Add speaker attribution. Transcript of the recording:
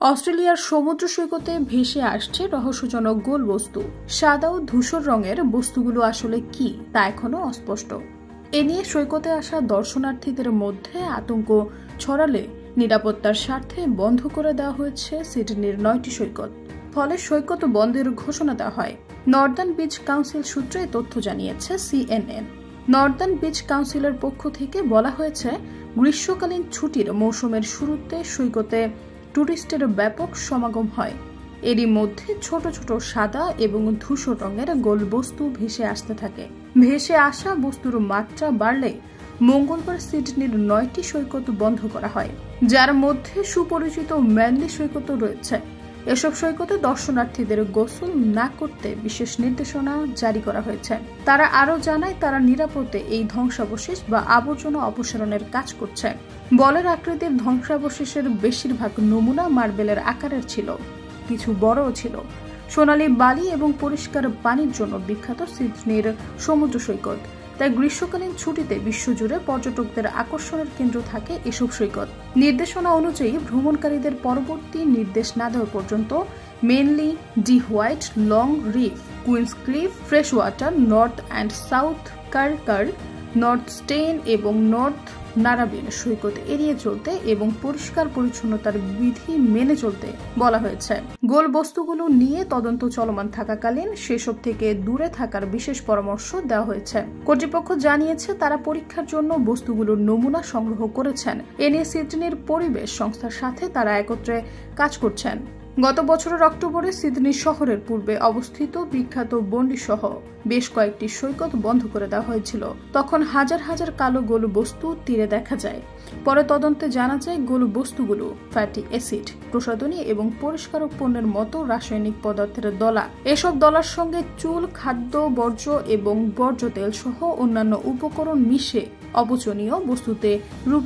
Speaker 1: অস্ট্রেলিয়ার সমুদ্র সৈকতে ভেসে আসছে রহস্যজনক গোল বস্তু। সাদা ও ধূসর রঙের বস্তুগুলো আসলে কি তা এখনো অস্পষ্ট। এ নিয়ে সৈকতে আসা দর্শনার্থীদের মধ্যে আতঙ্ক ছড়ালে নিরাপত্তার স্বার্থে বন্ধ করে দেওয়া হয়েছে সিডনির 9টি সৈকত। ফলে সৈকত বন্ধের ঘোষণা দেওয়া হয়। নর্দার্ন বিচ কাউন্সিল সূত্রে তথ্য জানিয়েছে CNN। নর্দার্ন বিচ কাউন্সিলের পক্ষ থেকে বলা হয়েছে, গ্রীষ্মকালীন ছুটির মৌসুমের শুরুতে সৈকতে টুরিস্টের ব্যাপক সমাগম হয়। এরই মধ্যে ছোট ছোট সাদা এবং ধূসর রঙের গোল বস্তু ভেসে আসতে থাকে। ভেসে আসা বস্তুর মাত্রা বাড়লে মঙ্গলবার সিডনির 9টি সৈকত বন্ধ করা হয়, যার মধ্যে সুপরিচিত ম্যানলি সৈকত রয়েছে। এসব সৈকতে দর্শনার্থীদের গোসল না করতে বিশেষ নির্দেশনা জারি করা হয়েছে। তারা আরও জানায়, তারা নিরাপদে এই ধ্বংসাবশেষ বা আবর্জনা অপসারণের কাজ করছে। বলের আকৃতির ধ্বংসাবশেষের বেশিরভাগ নমুনা মার্বেলের আকারের ছিল, কিছু বড়ও ছিল। সোনালী বালি এবং পরিষ্কার পানির জন্য বিখ্যাত সিডনির সমুদ্র সৈকত, তাই গ্রীষ্মকালীন ছুটিতে বিশ্বজুড়ে পর্যটকদের আকর্ষণের কেন্দ্র থাকে এসব সৈকত। নির্দেশনা অনুযায়ী ভ্রমণকারীদের পরবর্তী নির্দেশ না দেওয়া পর্যন্ত mainly, Dee Why, Long Reef, Queenscliff, Freshwater, North and South Curl Curl, North Steyne এবং নর্থ নারাবিন সৈকত এড়িয়ে চলতে এবং পরিষ্কার পরিচ্ছন্নতার বিধি মেনে চলতে বলা হয়েছে। গোল বস্তুগুলো নিয়ে তদন্ত চলমান থাকাকালীন সেসব থেকে দূরে থাকার বিশেষ পরামর্শ দেওয়া হয়েছে। কর্তৃপক্ষ জানিয়েছে, তারা পরীক্ষার জন্য বস্তুগুলোর নমুনা সংগ্রহ করেছেন। এ নিয়ে সিডনির পরিবেশ সংস্থার সাথে তারা একত্রে কাজ করছেন। গত বছরের অক্টোবরে সিডনি শহরের পূর্বে অবস্থিত বিখ্যাত বন্ডি সহ বেশ কয়েকটি সৈকত বন্ধ করে দেওয়া হয়েছিল। তখন হাজার হাজার কালো গোল বস্তু তীরে দেখা যায়। পরে তদন্তে জানা যায়, গোল বস্তুগুলো ফ্যাটি অ্যাসিড, প্রসাধনী এবং পরিষ্কারক পণ্যের মতো রাসায়নিক পদার্থের দলা। এসব দলার সঙ্গে চুল, খাদ্য বর্জ্য এবং বর্জ্য তেল সহ অন্যান্য উপকরণ মিশে অপচনীয় বস্তুতে রূপ